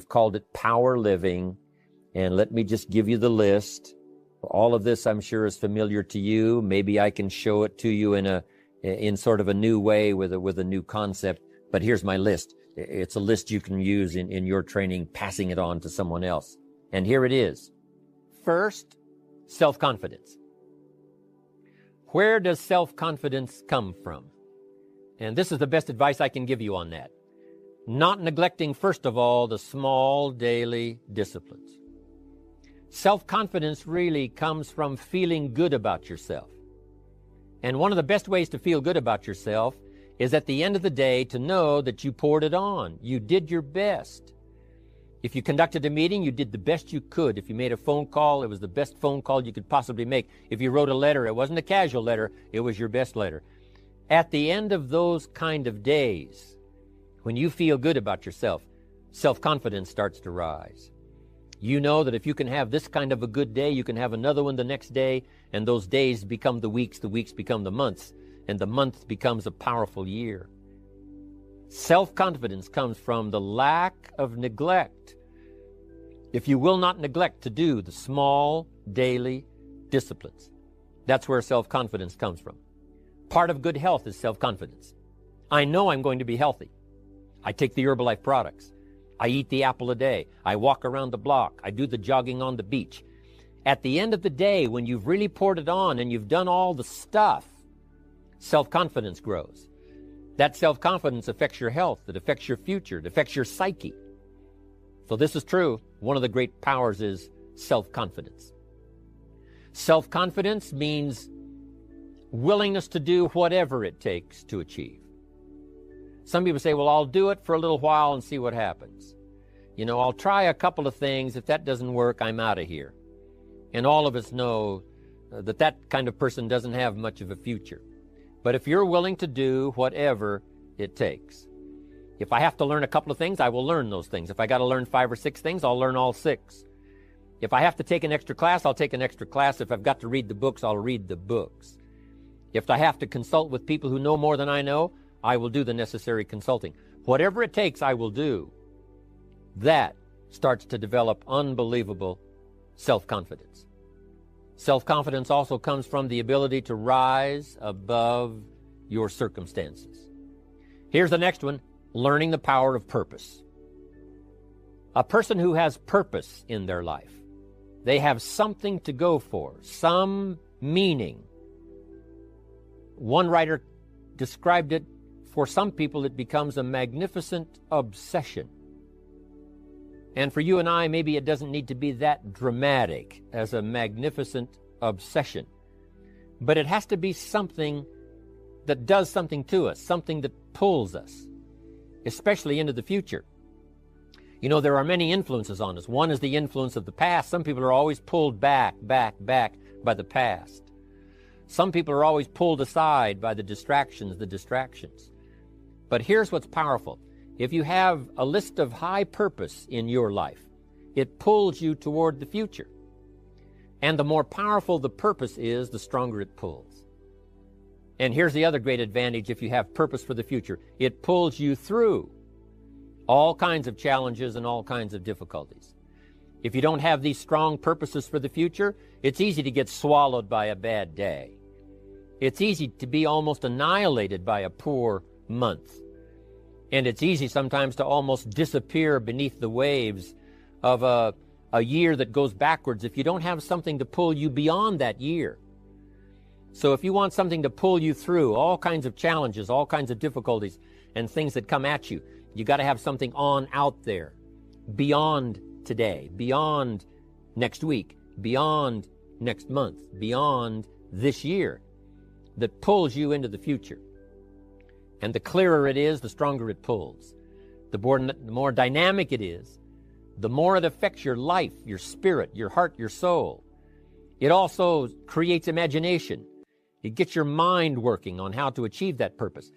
We've called it power living. And let me just give you the list. All of this, I'm sure, is familiar to you. Maybe I can show it to you in sort of a new way with a new concept. But here's my list. It's a list you can use in your training, passing it on to someone else. And here it is. First, self-confidence. Where does self-confidence come from? And this is the best advice I can give you on that. Not neglecting, first of all, the small daily disciplines. Self-confidence really comes from feeling good about yourself. And one of the best ways to feel good about yourself is at the end of the day to know that you poured it on. You did your best. If you conducted a meeting, you did the best you could. If you made a phone call, it was the best phone call you could possibly make. If you wrote a letter, it wasn't a casual letter, it was your best letter. At the end of those kind of days, when you feel good about yourself, self-confidence starts to rise. You know that if you can have this kind of a good day, you can have another one the next day, and those days become the weeks become the months, and the month becomes a powerful year. Self-confidence comes from the lack of neglect. If you will not neglect to do the small daily disciplines, that's where self-confidence comes from. Part of good health is self-confidence. I know I'm going to be healthy. I take the Herbalife products. I eat the apple a day. I walk around the block. I do the jogging on the beach. At the end of the day, when you've really poured it on and you've done all the stuff, self-confidence grows. That self-confidence affects your health. It affects your future. It affects your psyche. So this is true. One of the great powers is self-confidence. Self-confidence means willingness to do whatever it takes to achieve. Some people say, well, I'll do it for a little while and see what happens. You know, I'll try a couple of things. If that doesn't work, I'm out of here. And all of us know that kind of person doesn't have much of a future. But if you're willing to do whatever it takes, if I have to learn a couple of things, I will learn those things. If I got to learn 5 or 6 things, I'll learn all 6. If I have to take an extra class, I'll take an extra class. If I've got to read the books, I'll read the books. If I have to consult with people who know more than I know, I will do the necessary consulting. Whatever it takes, I will do. That starts to develop unbelievable self-confidence. Self-confidence also comes from the ability to rise above your circumstances. Here's the next one, learning the power of purpose. A person who has purpose in their life, they have something to go for, some meaning. One writer described it, for some people it becomes a magnificent obsession. And for you and I, maybe it doesn't need to be that dramatic as a magnificent obsession. But it has to be something that does something to us, something that pulls us, especially into the future. You know, there are many influences on us. One is the influence of the past. Some people are always pulled back by the past. Some people are always pulled aside by the distractions. But here's what's powerful. If you have a list of high purpose in your life, it pulls you toward the future. And the more powerful the purpose is, the stronger it pulls. And here's the other great advantage if you have purpose for the future. It pulls you through all kinds of challenges and all kinds of difficulties. If you don't have these strong purposes for the future, it's easy to get swallowed by a bad day. It's easy to be almost annihilated by a poor month. And it's easy sometimes to almost disappear beneath the waves of a year that goes backwards if you don't have something to pull you beyond that year. So if you want something to pull you through all kinds of challenges, all kinds of difficulties and things that come at you, you got to have something on out there beyond today, beyond next week, beyond next month, beyond this year, that pulls you into the future. And the clearer it is, the stronger it pulls. The more dynamic it is, the more it affects your life, your spirit, your heart, your soul. It also creates imagination. It gets your mind working on how to achieve that purpose.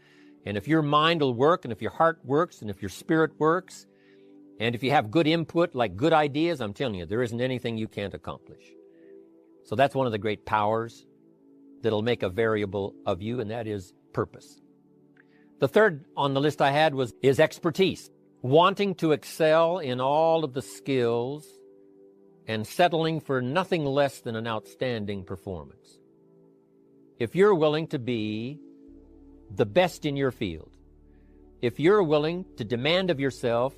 And if your mind will work, and if your heart works, and if your spirit works, and if you have good input, like good ideas, I'm telling you, there isn't anything you can't accomplish. So that's one of the great powers that'll make a variable of you, and that is purpose. The third on the list I had is expertise. wanting to excel in all of the skills and settling for nothing less than an outstanding performance. If you're willing to be the best in your field, if you're willing to demand of yourself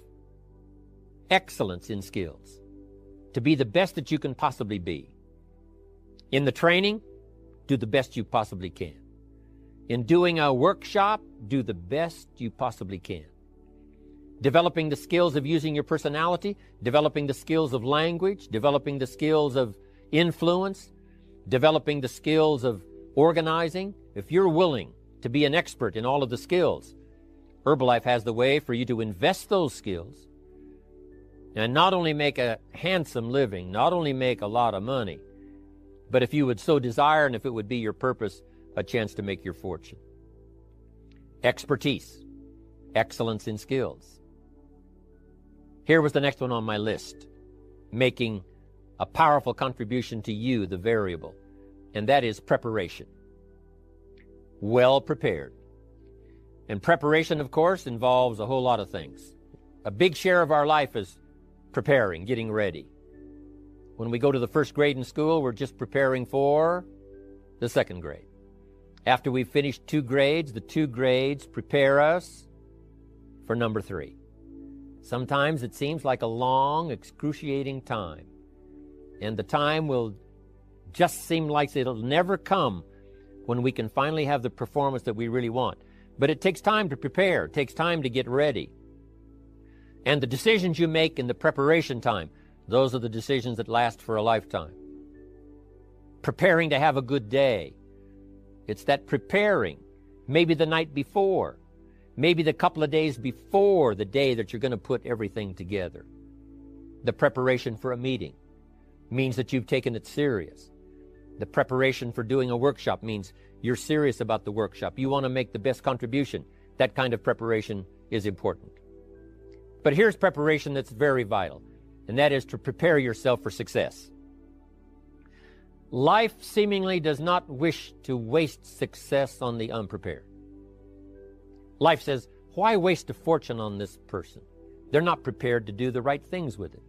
excellence in skills, to be the best that you can possibly be. In the training, do the best you possibly can. In doing a workshop, do the best you possibly can. Developing the skills of using your personality, developing the skills of language, developing the skills of influence, developing the skills of organizing. If you're willing to be an expert in all of the skills, Herbalife has the way for you to invest those skills and not only make a handsome living, not only make a lot of money, but if you would so desire and if it would be your purpose, a chance to make your fortune. Expertise, excellence in skills. Here was the next one on my list, making a powerful contribution to you, the variable, and that is preparation. Well prepared. And preparation, of course, involves a whole lot of things. A big share of our life is preparing, getting ready. When we go to the first grade in school, we're just preparing for the second grade. After we've finished 2 grades, the 2 grades prepare us for number 3. Sometimes it seems like a long, excruciating time. And the time will just seem like it'll never come when we can finally have the performance that we really want. But it takes time to prepare. It takes time to get ready. And the decisions you make in the preparation time, those are the decisions that last for a lifetime. Preparing to have a good day. It's that preparing, maybe the night before, maybe the couple of days before the day that you're going to put everything together. The preparation for a meeting means that you've taken it serious. The preparation for doing a workshop means you're serious about the workshop. You want to make the best contribution. That kind of preparation is important. But here's preparation that's very vital, and that is to prepare yourself for success. Life seemingly does not wish to waste success on the unprepared. Life says, why waste a fortune on this person? They're not prepared to do the right things with it.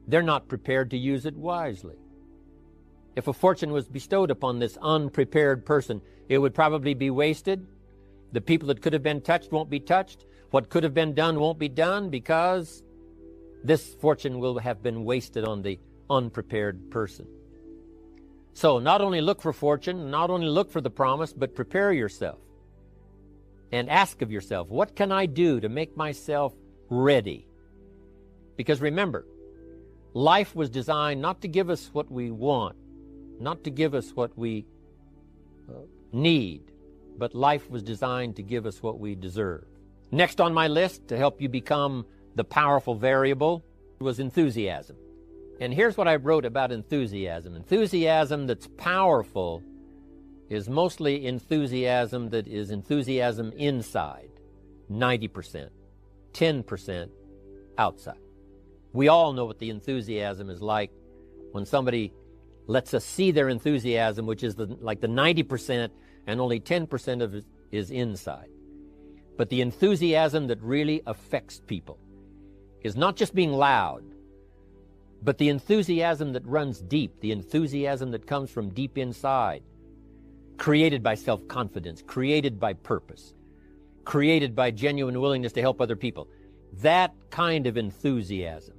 They're not prepared to use it wisely. If a fortune was bestowed upon this unprepared person, it would probably be wasted. The people that could have been touched won't be touched. What could have been done won't be done because this fortune will have been wasted on the unprepared person. So not only look for fortune, not only look for the promise, but prepare yourself and ask of yourself, what can I do to make myself ready? Because remember, life was designed not to give us what we want, not to give us what we need, but life was designed to give us what we deserve. Next on my list to help you become the powerful variable was enthusiasm. And here's what I wrote about enthusiasm. Enthusiasm that's powerful is mostly enthusiasm that is enthusiasm inside, 90%, 10% outside. We all know what the enthusiasm is like when somebody lets us see their enthusiasm, which is like the 90%, and only 10% of it is inside. But the enthusiasm that really affects people is not just being loud, but the enthusiasm that runs deep, the enthusiasm that comes from deep inside, created by self-confidence, created by purpose, created by genuine willingness to help other people. That kind of enthusiasm,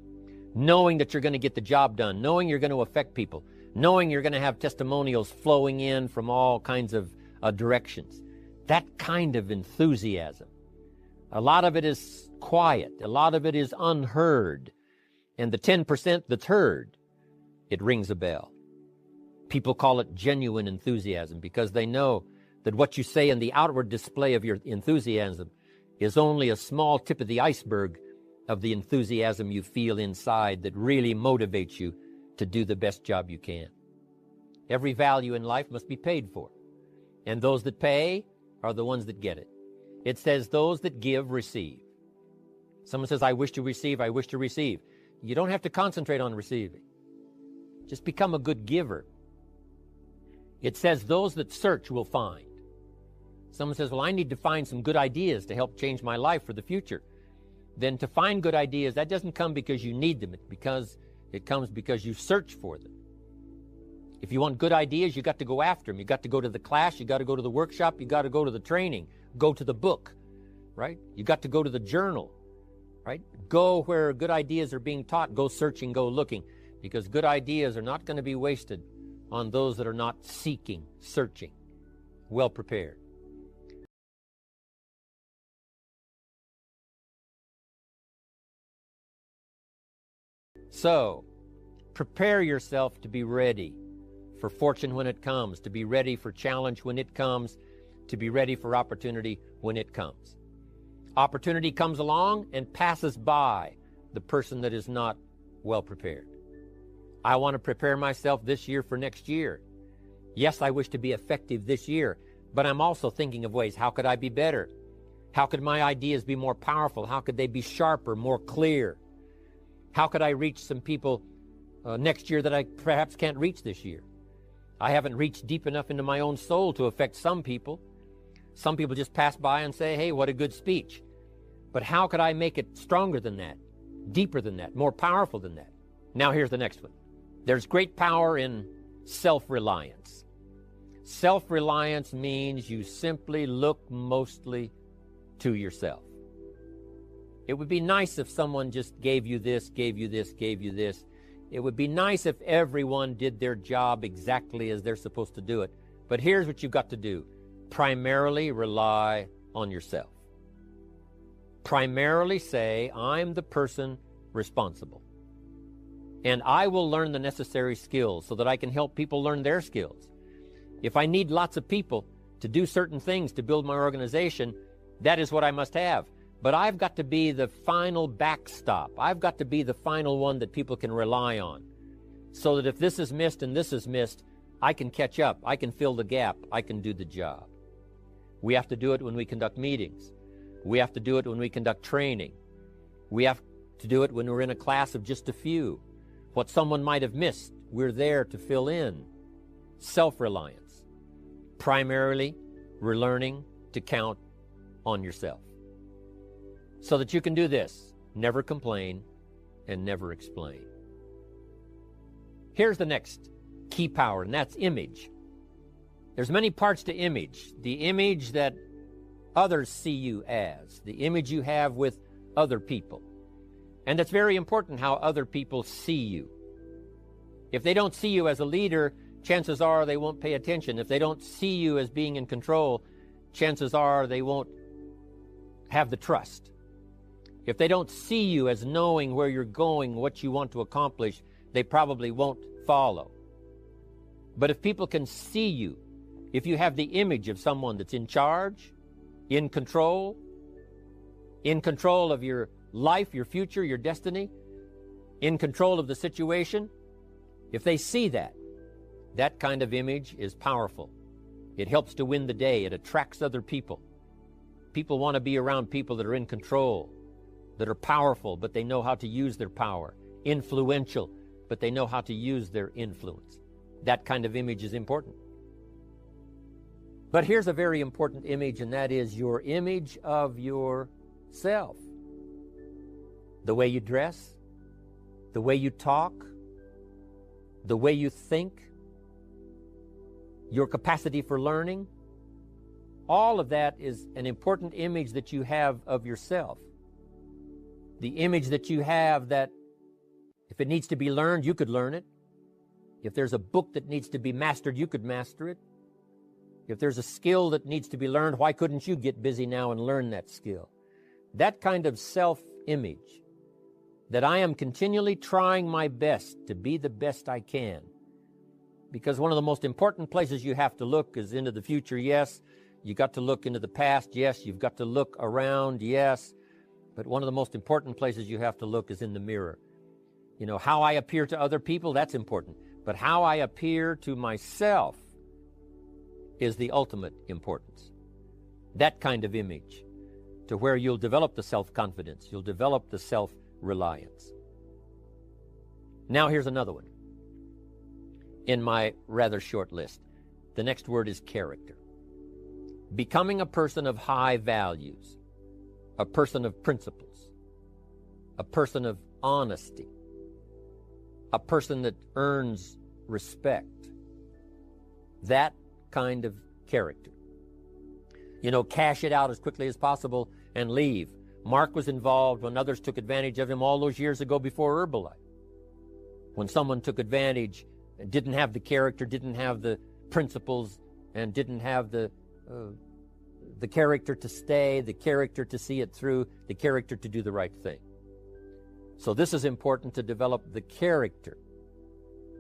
knowing that you're going to get the job done, knowing you're going to affect people, knowing you're going to have testimonials flowing in from all kinds of directions. That kind of enthusiasm. A lot of it is quiet. A lot of it is unheard. And the 10% that's heard, it rings a bell. People call it genuine enthusiasm because they know that what you say in the outward display of your enthusiasm is only a small tip of the iceberg of the enthusiasm you feel inside that really motivates you to do the best job you can. Every value in life must be paid for. And those that pay are the ones that get it. It says those that give, receive. Someone says, I wish to receive, I wish to receive. You don't have to concentrate on receiving. Just become a good giver. It says those that search will find. Someone says, well, I need to find some good ideas to help change my life for the future. then to find good ideas, that doesn't come because you need them. It comes because you search for them. If you want good ideas, you got to go after them. You got to go to the class. You got to go to the workshop. You got to go to the training. Go to the book, right? You got to go to the journal, right? Go where good ideas are being taught. Go searching, go looking, because good ideas are not going to be wasted on those that are not seeking, searching, well prepared. So, prepare yourself to be ready for fortune when it comes, to be ready for challenge when it comes, to be ready for opportunity when it comes. Opportunity comes along and passes by the person that is not well prepared. I want to prepare myself this year for next year. Yes, I wish to be effective this year, but I'm also thinking of ways, how could I be better? How could my ideas be more powerful? How could they be sharper, more clear? How could I reach some people next year that I perhaps can't reach this year? I haven't reached deep enough into my own soul to affect some people. Some people just pass by and say, hey, what a good speech. But how could I make it stronger than that, deeper than that, more powerful than that? Now here's the next one. There's great power in self-reliance. Self-reliance means you simply look mostly to yourself. It would be nice if someone just gave you this, gave you this, gave you this. It would be nice if everyone did their job exactly as they're supposed to do it. But here's what you've got to do. Primarily rely on yourself. Primarily say, I'm the person responsible. And I will learn the necessary skills so that I can help people learn their skills. If I need lots of people to do certain things to build my organization, that is what I must have. But I've got to be the final backstop. I've got to be the final one that people can rely on. So that if this is missed and this is missed, I can catch up. I can fill the gap. I can do the job. We have to do it when we conduct meetings. We have to do it when we conduct training. We have to do it when we're in a class of just a few. What someone might have missed, we're there to fill in. Self-reliance. Primarily, we're learning to count on yourself. So that you can do this, never complain and never explain. Here's the next key power, and that's image. There's many parts to image. The image that others see you as, the image you have with other people. And it's very important how other people see you. If they don't see you as a leader, chances are they won't pay attention. If they don't see you as being in control, chances are they won't have the trust. If they don't see you as knowing where you're going, what you want to accomplish, they probably won't follow. But if people can see you, if you have the image of someone that's in charge, in control of your life, your future, your destiny, in control of the situation, if they see that, that kind of image is powerful. It helps to win the day. It attracts other people. People want to be around people that are in control, that are powerful, but they know how to use their power, influential, but they know how to use their influence. That kind of image is important. But here's a very important image, and that is your image of yourself. The way you dress, the way you talk, the way you think, your capacity for learning, all of that is an important image that you have of yourself. The image that you have that if it needs to be learned, you could learn it. If there's a book that needs to be mastered, you could master it. If there's a skill that needs to be learned, why couldn't you get busy now and learn that skill? That kind of self-image, that I am continually trying my best to be the best I can. Because one of the most important places you have to look is into the future, yes. You got to look into the past, yes. You've got to look around, yes. But one of the most important places you have to look is in the mirror. You know, how I appear to other people, that's important. But how I appear to myself is the ultimate importance. That kind of image, to where you'll develop the self-confidence, you'll develop the self-reliance. Now here's another one in my rather short list. The next word is character. Becoming a person of high values, a person of principles, a person of honesty, a person that earns respect. That kind of character. Cash it out as quickly as possible and leave. Mark was involved when others took advantage of him all those years ago before Herbalife. When someone took advantage, didn't have the character, didn't have the principles, and didn't have the character to stay, the character to see it through, the character to do the right thing. So this is important, to develop the character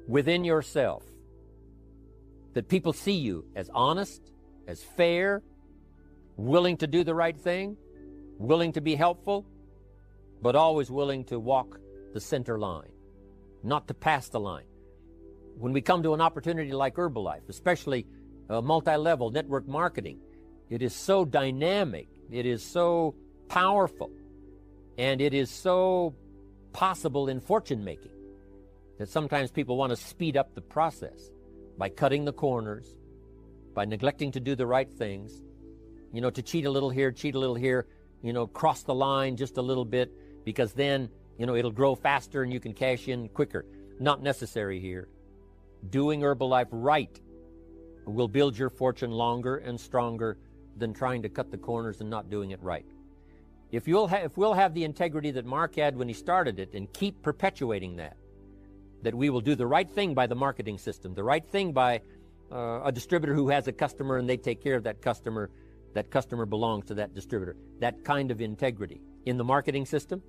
within yourself, that people see you as honest, as fair, willing to do the right thing, willing to be helpful, but always willing to walk the center line, not to pass the line. When we come to an opportunity like Herbalife, especially multi-level network marketing, it is so dynamic, it is so powerful, and it is so possible in fortune making that sometimes people want to speed up the process by cutting the corners, by neglecting to do the right things, to cheat a little here, cross the line just a little bit, because then, it'll grow faster and you can cash in quicker. Not necessary here. Doing Herbalife right will build your fortune longer and stronger than trying to cut the corners and not doing it right. If we'll have the integrity that Mark had when he started it, and keep perpetuating that we will do the right thing by the marketing system, the right thing by a distributor who has a customer and they take care of that customer belongs to that distributor. That kind of integrity in the marketing system,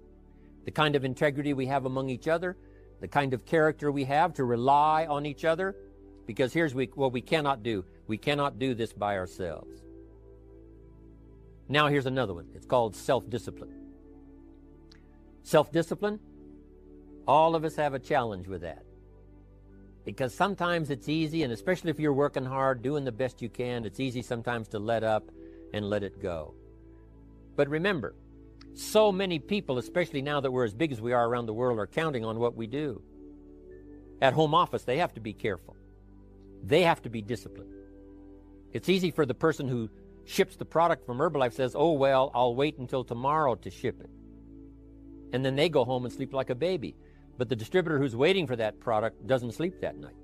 the kind of integrity we have among each other, the kind of character we have to rely on each other, because here's what we cannot do. We cannot do this by ourselves. Now here's another one. It's called self-discipline. Self-discipline, all of us have a challenge with that. Because sometimes it's easy, and especially if you're working hard, doing the best you can, it's easy sometimes to let up and let it go. But remember, so many people, especially now that we're as big as we are around the world, are counting on what we do. At home office, they have to be careful. They have to be disciplined. It's easy for the person who ships the product from Herbalife, says, oh, well, I'll wait until tomorrow to ship it. And then they go home and sleep like a baby. But the distributor who's waiting for that product doesn't sleep that night,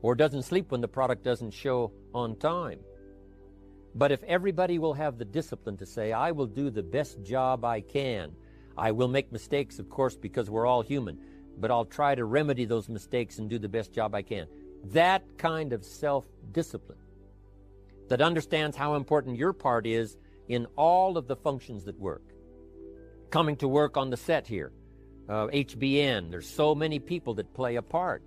or doesn't sleep when the product doesn't show on time. But if everybody will have the discipline to say, I will do the best job I can. I will make mistakes, of course, because we're all human, but I'll try to remedy those mistakes and do the best job I can. That kind of self-discipline that understands how important your part is in all of the functions that work. Coming to work on the set here, HBN, there's so many people that play a part.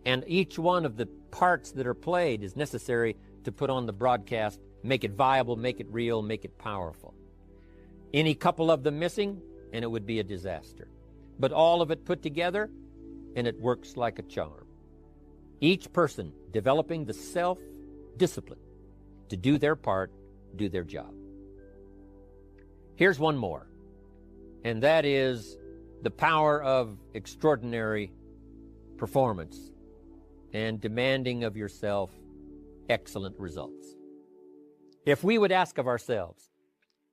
And each one of the parts that are played is necessary to put on the broadcast, make it viable, make it real, make it powerful. Any couple of them missing, and it would be a disaster. But all of it put together, and it works like a charm. Each person developing the self-discipline to do their part, do their job. Here's one more, and that is the power of extraordinary performance and demanding of yourself excellent results. If we would ask of ourselves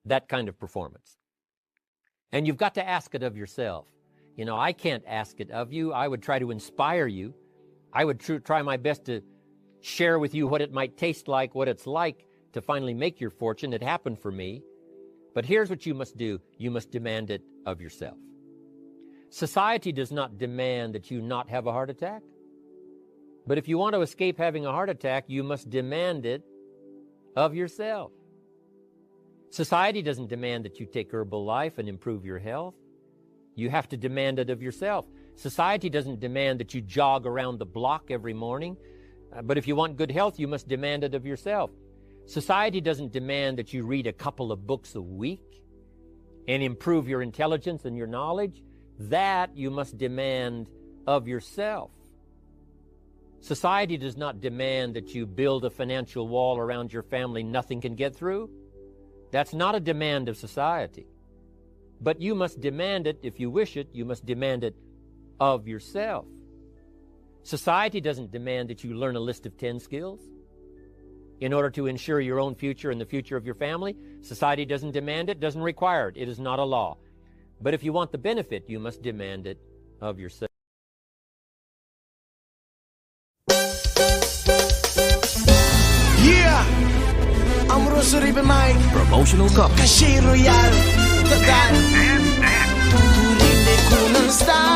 that kind of performance, and you've got to ask it of yourself. I can't ask it of you. I would try to inspire you. I would try my best to share with you what it might taste like, what it's like to finally make your fortune. It happened for me. But here's what you must do. You must demand it of yourself. Society does not demand that you not have a heart attack. But if you want to escape having a heart attack, you must demand it of yourself. Society doesn't demand that you take Herbalife and improve your health. You have to demand it of yourself. Society doesn't demand that you jog around the block every morning. But if you want good health, you must demand it of yourself. Society doesn't demand that you read a couple of books a week and improve your intelligence and your knowledge. That you must demand of yourself. Society does not demand that you build a financial wall around your family nothing can get through. That's not a demand of society. But you must demand it. If you wish it, you must demand it of yourself. Society doesn't demand that you learn a list of 10 skills in order to ensure your own future and the future of your family. Society doesn't demand it, doesn't require it. It is not a law. But if you want the benefit, you must demand it of yourself. Yeah! Amro Suribe Mike Promotional copy. Caché Royal Total Turinde ko ng style